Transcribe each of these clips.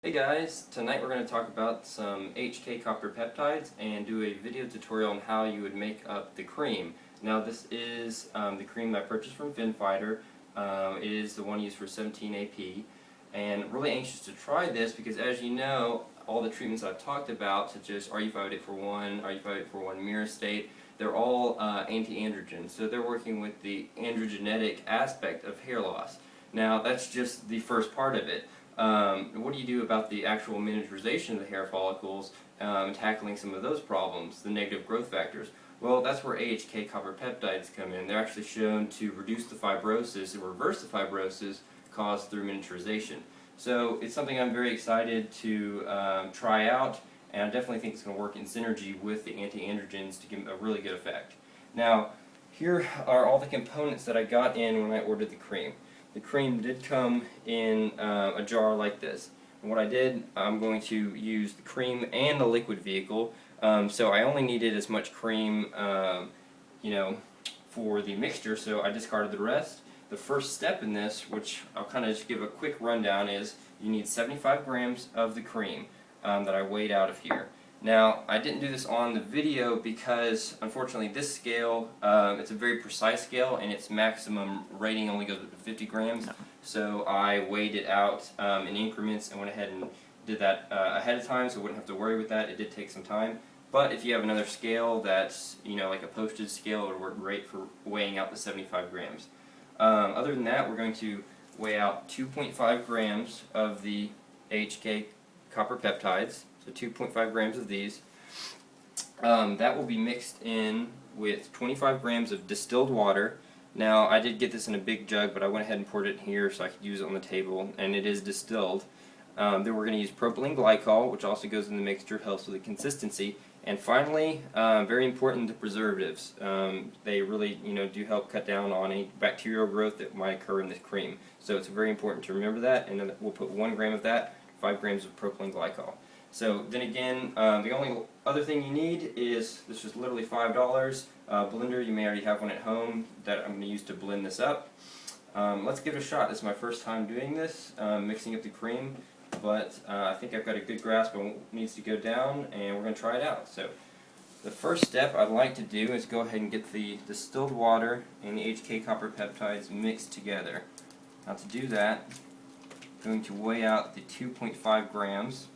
Hey guys, tonight we're going to talk about some HK copper peptides and do a video tutorial on how you would make up the cream. Now this is the cream I purchased from Finfighter. It is the one used for 17AP, and really anxious to try this because, as you know, all the treatments I've talked about, such as RU584-1, RU584-1 myristate, they're all anti-androgen, so they're working with the androgenetic aspect of hair loss. Now that's just the first part of it. What do you do about the actual miniaturization of the hair follicles, tackling some of those problems, the negative growth factors? Well, that's where AHK copper peptides come in. They're actually shown to reduce the fibrosis and reverse the fibrosis caused through miniaturization. So it's something I'm very excited to try out, and I definitely think it's going to work in synergy with the anti-androgens to give a really good effect. Now, here are all the components that I got in when I ordered the cream. The cream did come in a jar like this. And what I did, I'm going to use the cream and the liquid vehicle. So I only needed as much cream, for the mixture, so I discarded the rest. The first step in this, which I'll kind of just give a quick rundown, is you need 75 grams of the cream that I weighed out of here. Now, I didn't do this on the video because, unfortunately, this scale, it's a very precise scale, and its maximum rating only goes up to 50 grams. So I weighed it out in increments and went ahead and did that ahead of time, so I wouldn't have to worry with that. It did take some time. But if you have another scale that's, like a postage scale, it would work great for weighing out the 75 grams. Other than that, we're going to weigh out 2.5 grams of the AHK copper peptides. So 2.5 grams of these. That will be mixed in with 25 grams of distilled water. Now, I did get this in a big jug, but I went ahead and poured it in here so I could use it on the table, and it is distilled. Then we're going to use propylene glycol, which also goes in the mixture, helps with the consistency. And finally, very important, the preservatives. They really, do help cut down on any bacterial growth that might occur in this cream. So it's very important to remember that, and then we'll put 1 gram of that, 5 grams of propylene glycol. So then again, the only other thing you need is, this is literally $5, blender. You may already have one at home that I'm going to use to blend this up. Let's give it a shot. This is my first time doing this, mixing up the cream, but I think I've got a good grasp on what needs to go down, and we're going to try it out. So the first step I'd like to do is go ahead and get the distilled water and the HK copper peptides mixed together. Now to do that, I'm going to weigh out the 2.5 grams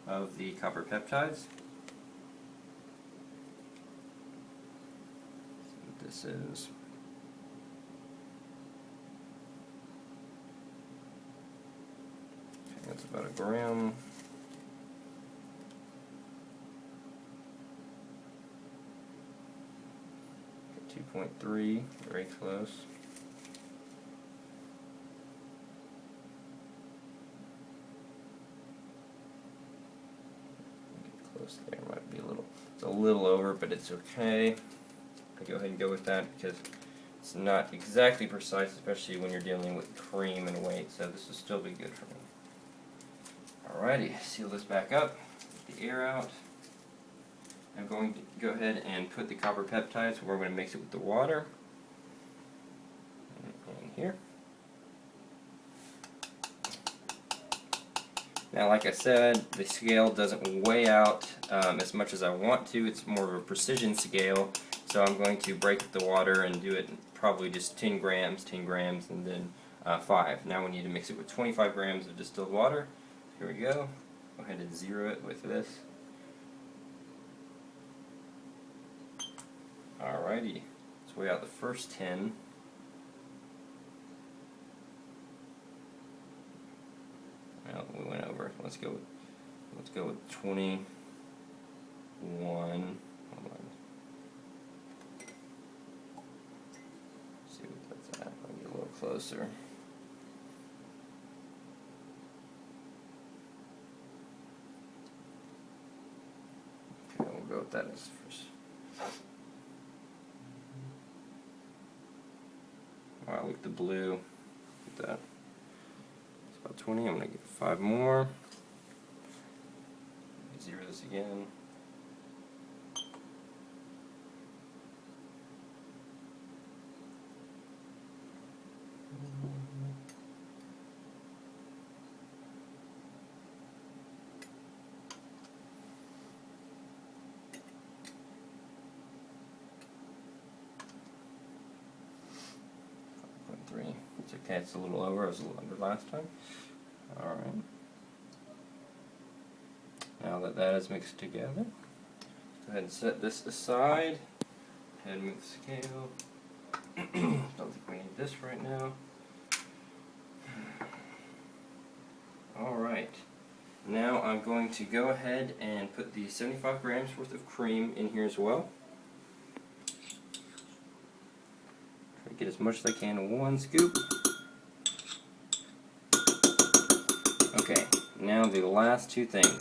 of the copper peptides. See what this is. Okay, that's about 1 gram. Okay, 2.3, very close. There might be it's a little over, but it's okay. I'll go ahead and go with that because it's not exactly precise, especially when you're dealing with cream and weight, so this will still be good for me. Alrighty, seal this back up, get the air out. I'm going to go ahead and put the copper peptides, we're going to mix it with the water. And here. Now, like I said, the scale doesn't weigh out as much as I want to. It's more of a precision scale, so I'm going to break up the water and do it probably just 10 grams, and then 5. Now we need to mix it with 25 grams of distilled water. Here we go. Go ahead and zero it with this. Alrighty, let's weigh out the first 10. Well, we went over. Let's go with 21. Hold on. See what that's at. I'll get a little closer. Okay, we'll go with that as first. Wow, look at the blue. Look at that. About 20, I'm going to give it 5 more. Zero this again. 3. It's okay, it's a little over, I was a little under last time. Alright. Now that that is mixed together, go ahead and set this aside. Go ahead and move the scale. Don't think we need this right now. Alright. Now I'm going to go ahead and put the 75 grams worth of cream in here as well. Try to get as much as I can in one scoop. Okay, now the last two things.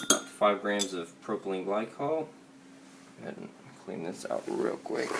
About 5 grams of propylene glycol. Go ahead and clean this out real quick.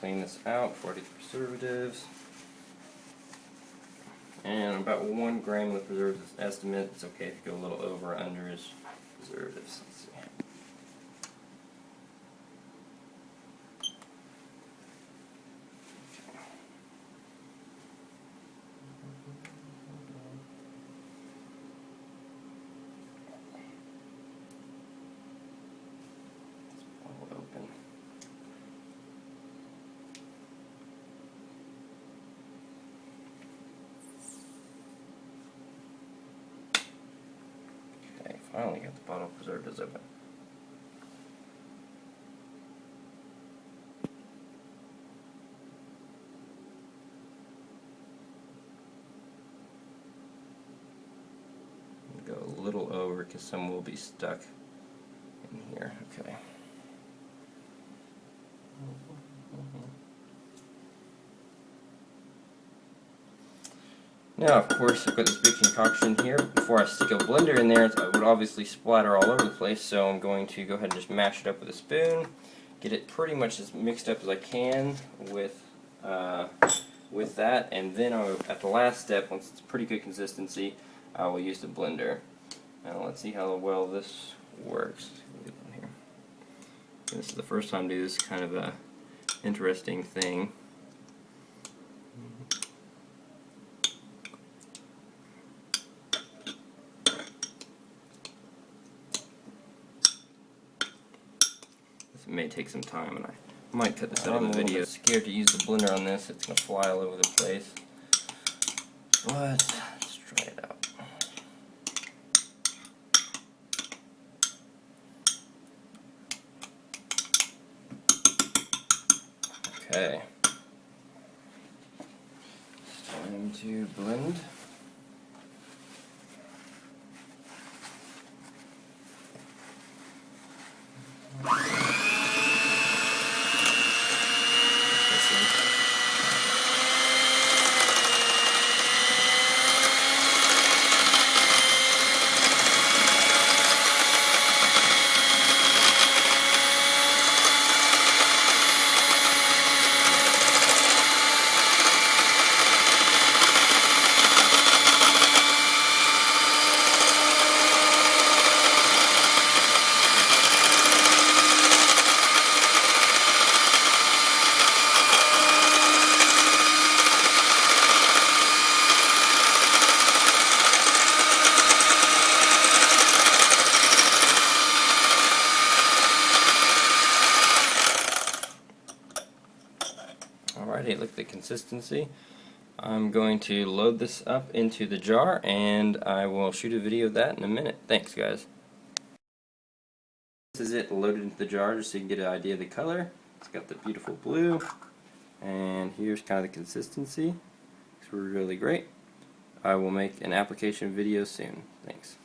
Clean this out before I do the preservatives. And about 1 gram of preservatives estimate. It's okay if you go a little over or under his preservatives. Let's see. Finally got the bottle of preservatives open. Go a little over because some will be stuck in here. Okay. Now, of course, I've got this big concoction here. Before I stick a blender in there, it would obviously splatter all over the place, so I'm going to go ahead and just mash it up with a spoon, get it pretty much as mixed up as I can with that, and then at the last step, once it's pretty good consistency, I will use the blender. Now, let's see how well this works. This is the first time to do this kind of a interesting thing. It may take some time, and I might cut this out of the video. I'm scared to use the blender on this, it's going to fly all over the place. But let's try it out. Okay. It's time to blend. Alrighty, look at the consistency. I'm going to load this up into the jar, and I will shoot a video of that in a minute. Thanks, guys. This is it loaded into the jar, just so you can get an idea of the color. It's got the beautiful blue, and here's kind of the consistency. It's really great. I will make an application video soon. Thanks.